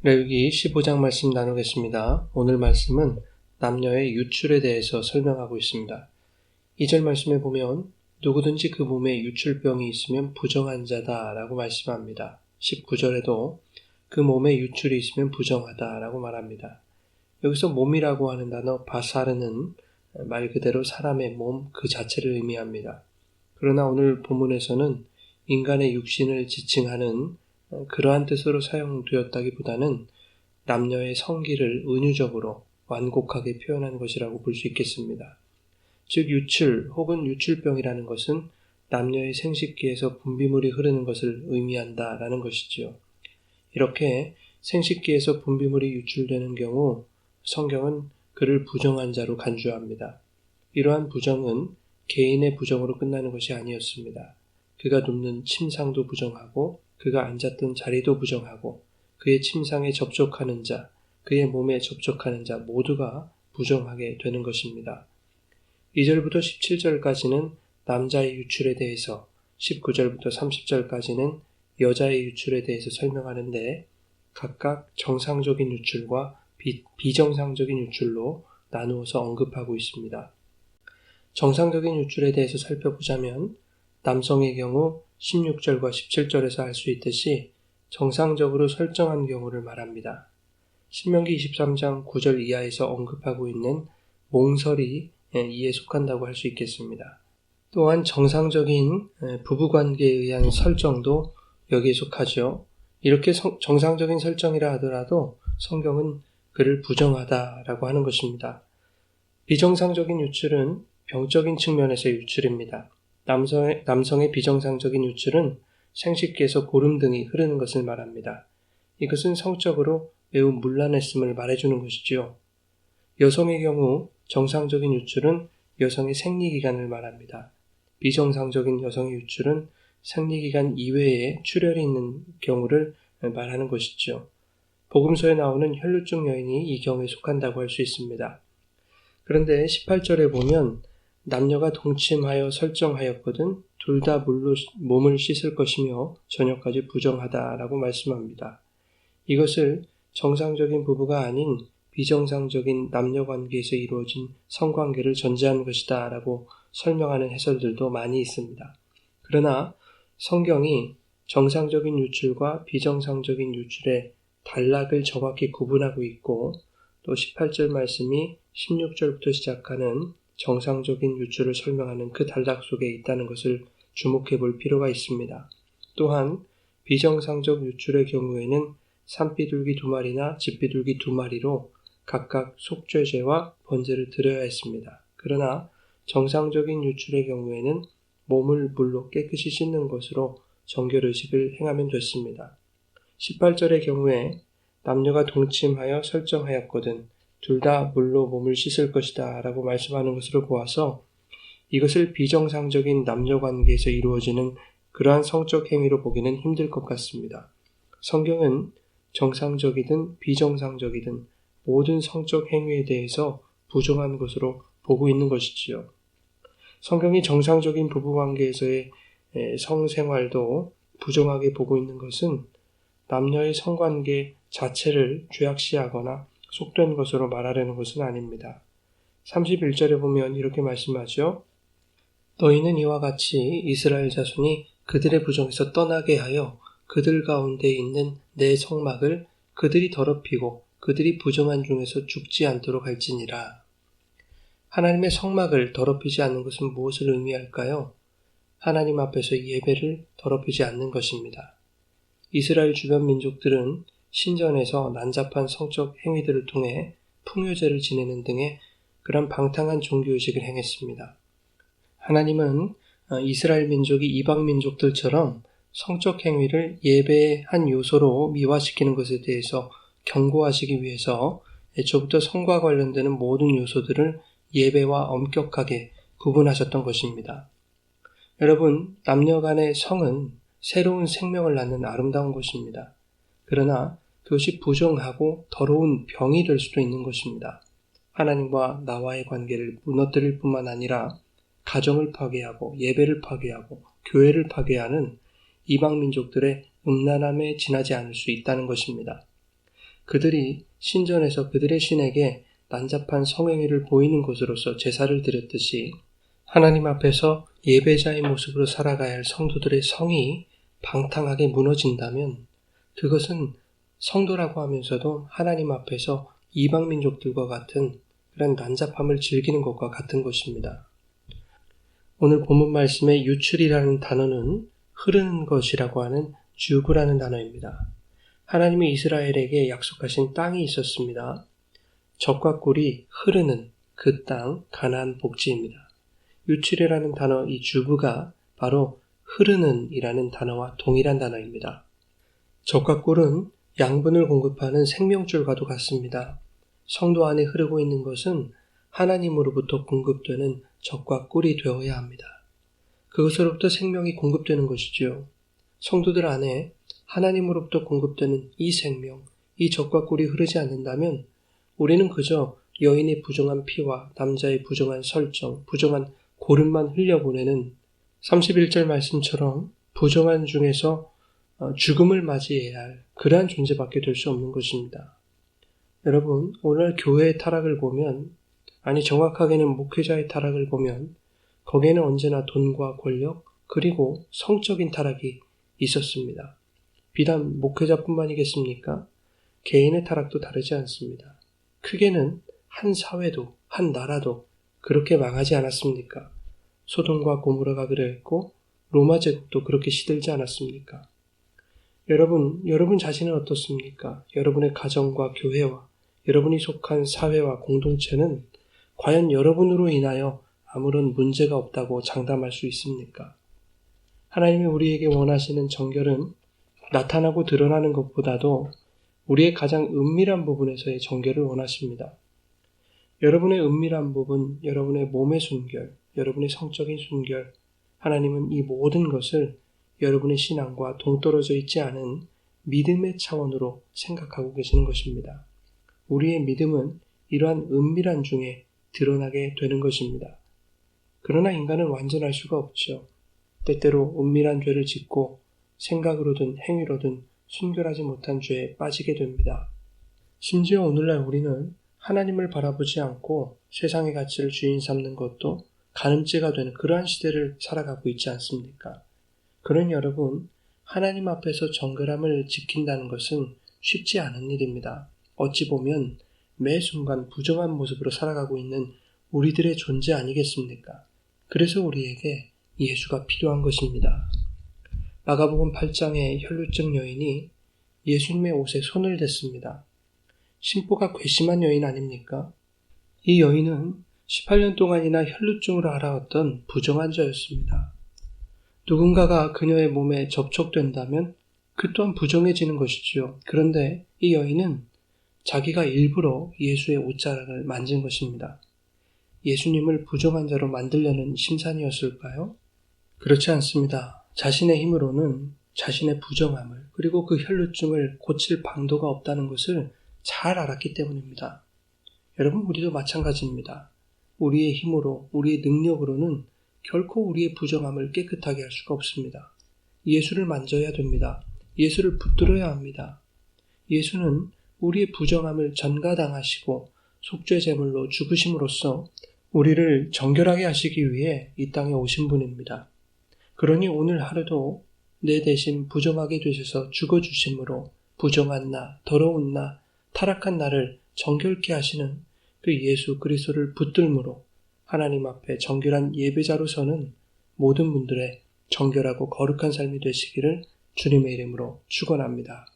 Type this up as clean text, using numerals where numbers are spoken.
레위기 15장 말씀 나누겠습니다. 오늘 말씀은 남녀의 유출에 대해서 설명하고 있습니다. 2절 말씀에 보면 누구든지 그 몸에 유출병이 있으면 부정한 자다 라고 말씀합니다. 19절에도 그 몸에 유출이 있으면 부정하다 라고 말합니다. 여기서 몸이라고 하는 단어 바사르는 말 그대로 사람의 몸 그 자체를 의미합니다. 그러나 오늘 본문에서는 인간의 육신을 지칭하는 그러한 뜻으로 사용되었다기보다는 남녀의 성기를 은유적으로 완곡하게 표현한 것이라고 볼 수 있겠습니다. 즉 유출 혹은 유출병이라는 것은 남녀의 생식기에서 분비물이 흐르는 것을 의미한다라는 것이지요. 이렇게 생식기에서 분비물이 유출되는 경우 성경은 그를 부정한 자로 간주합니다. 이러한 부정은 개인의 부정으로 끝나는 것이 아니었습니다. 그가 눕는 침상도 부정하고 그가 앉았던 자리도 부정하고 그의 침상에 접촉하는 자, 그의 몸에 접촉하는 자 모두가 부정하게 되는 것입니다. 2절부터 17절까지는 남자의 유출에 대해서, 19절부터 30절까지는 여자의 유출에 대해서 설명하는데 각각 정상적인 유출과 비정상적인 유출로 나누어서 언급하고 있습니다. 정상적인 유출에 대해서 살펴보자면 남성의 경우 16절과 17절에서 알 수 있듯이 정상적으로 설정한 경우를 말합니다. 신명기 23장 9절 이하에서 언급하고 있는 몽설이 이에 속한다고 할 수 있겠습니다. 또한 정상적인 부부관계에 의한 설정도 여기에 속하죠. 이렇게 정상적인 설정이라 하더라도 성경은 그를 부정하다라고 하는 것입니다. 비정상적인 유출은 병적인 측면에서의 유출입니다. 남성의 비정상적인 유출은 생식기에서 고름 등이 흐르는 것을 말합니다. 이것은 성적으로 매우 문란했음을 말해주는 것이지요. 여성의 경우 정상적인 유출은 여성의 생리기간을 말합니다. 비정상적인 여성의 유출은 생리기간 이외에 출혈이 있는 경우를 말하는 것이지요. 복음서에 나오는 혈루증 여인이 이 경우에 속한다고 할 수 있습니다. 그런데 18절에 보면 남녀가 동침하여 설정하였거든 둘 다 물로 몸을 씻을 것이며 저녁까지 부정하다라고 말씀합니다. 이것을 정상적인 부부가 아닌 비정상적인 남녀관계에서 이루어진 성관계를 전제하는 것이다 라고 설명하는 해설들도 많이 있습니다. 그러나 성경이 정상적인 유출과 비정상적인 유출의 단락을 정확히 구분하고 있고 또 18절 말씀이 16절부터 시작하는 정상적인 유출을 설명하는 그 단락 속에 있다는 것을 주목해 볼 필요가 있습니다. 또한 비정상적 유출의 경우에는 산비둘기 2마리나 집비둘기 2마리로 각각 속죄제와 번제를 드려야 했습니다. 그러나 정상적인 유출의 경우에는 몸을 물로 깨끗이 씻는 것으로 정결의식을 행하면 됐습니다. 18절의 경우에 남녀가 동침하여 설정하였거든 둘 다 물로 몸을 씻을 것이다 라고 말씀하는 것으로 보아서 이것을 비정상적인 남녀관계에서 이루어지는 그러한 성적 행위로 보기는 힘들 것 같습니다. 성경은 정상적이든 비정상적이든 모든 성적 행위에 대해서 부정한 것으로 보고 있는 것이지요. 성경이 정상적인 부부관계에서의 성생활도 부정하게 보고 있는 것은 남녀의 성관계 자체를 죄악시하거나 속된 것으로 말하려는 것은 아닙니다. 31절에 보면 이렇게 말씀하죠. 너희는 이와 같이 이스라엘 자손이 그들의 부정에서 떠나게 하여 그들 가운데 있는 내 성막을 그들이 더럽히고 그들이 부정한 중에서 죽지 않도록 할지니라. 하나님의 성막을 더럽히지 않는 것은 무엇을 의미할까요? 하나님 앞에서 예배를 더럽히지 않는 것입니다. 이스라엘 주변 민족들은 신전에서 난잡한 성적 행위들을 통해 풍요제를 지내는 등의 그런 방탕한 종교의식을 행했습니다. 하나님은 이스라엘 민족이 이방 민족들처럼 성적 행위를 예배의 한 요소로 미화시키는 것에 대해서 경고하시기 위해서 애초부터 성과 관련되는 모든 요소들을 예배와 엄격하게 구분하셨던 것입니다. 여러분, 남녀 간의 성은 새로운 생명을 낳는 아름다운 것입니다. 그러나 그것이 부정하고 더러운 병이 될 수도 있는 것입니다. 하나님과 나와의 관계를 무너뜨릴 뿐만 아니라 가정을 파괴하고 예배를 파괴하고 교회를 파괴하는 이방 민족들의 음란함에 지나지 않을 수 있다는 것입니다. 그들이 신전에서 그들의 신에게 난잡한 성행위를 보이는 곳으로서 제사를 드렸듯이 하나님 앞에서 예배자의 모습으로 살아가야 할 성도들의 성이 방탕하게 무너진다면 그것은 성도라고 하면서도 하나님 앞에서 이방 민족들과 같은 그런 난잡함을 즐기는 것과 같은 것입니다. 오늘 본문 말씀의 유출이라는 단어는 흐르는 것이라고 하는 주구라는 단어입니다. 하나님이 이스라엘에게 약속하신 땅이 있었습니다. 젖과 꿀이 흐르는 그 땅, 가나안 복지입니다. 유출이라는 단어, 이 주구가 바로 흐르는 이라는 단어와 동일한 단어입니다. 젖과 꿀은 양분을 공급하는 생명줄과도 같습니다. 성도 안에 흐르고 있는 것은 하나님으로부터 공급되는 젖과 꿀이 되어야 합니다. 그것으로부터 생명이 공급되는 것이죠. 성도들 안에 하나님으로부터 공급되는 이 생명, 이 젖과 꿀이 흐르지 않는다면 우리는 그저 여인의 부정한 피와 남자의 부정한 설정, 부정한 고름만 흘려보내는 31절 말씀처럼 부정한 중에서 죽음을 맞이해야 할 그러한 존재밖에 될 수 없는 것입니다. 여러분, 오늘 교회의 타락을 보면, 아니 정확하게는 목회자의 타락을 보면 거기에는 언제나 돈과 권력 그리고 성적인 타락이 있었습니다. 비단 목회자뿐만이겠습니까? 개인의 타락도 다르지 않습니다. 크게는 한 사회도 한 나라도 그렇게 망하지 않았습니까? 소돔과 고모라가 그랬고 로마 제국도 그렇게 시들지 않았습니까? 여러분 자신은 어떻습니까? 여러분의 가정과 교회와 여러분이 속한 사회와 공동체는 과연 여러분으로 인하여 아무런 문제가 없다고 장담할 수 있습니까? 하나님이 우리에게 원하시는 정결은 나타나고 드러나는 것보다도 우리의 가장 은밀한 부분에서의 정결을 원하십니다. 여러분의 은밀한 부분, 여러분의 몸의 순결, 여러분의 성적인 순결, 하나님은 이 모든 것을 여러분의 신앙과 동떨어져 있지 않은 믿음의 차원으로 생각하고 계시는 것입니다. 우리의 믿음은 이러한 은밀한 중에 드러나게 되는 것입니다. 그러나 인간은 완전할 수가 없죠. 때때로 은밀한 죄를 짓고 생각으로든 행위로든 순결하지 못한 죄에 빠지게 됩니다. 심지어 오늘날 우리는 하나님을 바라보지 않고 세상의 가치를 주인 삼는 것도 가늠죄가 되는 그러한 시대를 살아가고 있지 않습니까? 그런 여러분, 하나님 앞에서 정결함을 지킨다는 것은 쉽지 않은 일입니다. 어찌 보면 매 순간 부정한 모습으로 살아가고 있는 우리들의 존재 아니겠습니까? 그래서 우리에게 예수가 필요한 것입니다. 마가복음 8장의 혈루증 여인이 예수님의 옷에 손을 댔습니다. 심보가 괘씸한 여인 아닙니까? 이 여인은 18년 동안이나 혈루증으로 알아왔던 부정한 자였습니다. 누군가가 그녀의 몸에 접촉된다면 그 또한 부정해지는 것이지요. 그런데 이 여인은 자기가 일부러 예수의 옷자락을 만진 것입니다. 예수님을 부정한 자로 만들려는 심산이었을까요? 그렇지 않습니다. 자신의 힘으로는 자신의 부정함을 그리고 그 혈루증을 고칠 방도가 없다는 것을 잘 알았기 때문입니다. 여러분, 우리도 마찬가지입니다. 우리의 힘으로, 우리의 능력으로는 결코 우리의 부정함을 깨끗하게 할 수가 없습니다. 예수를 만져야 됩니다. 예수를 붙들어야 합니다. 예수는 우리의 부정함을 전가당하시고 속죄제물로 죽으심으로써 우리를 정결하게 하시기 위해 이 땅에 오신 분입니다. 그러니 오늘 하루도 내 대신 부정하게 되셔서 죽어주심으로 부정한 나, 더러운 나, 타락한 나를 정결케 하시는 그 예수 그리스도를 붙들므로 하나님 앞에 정결한 예배자로 서는 모든 분들의 정결하고 거룩한 삶이 되시기를 주님의 이름으로 축원합니다.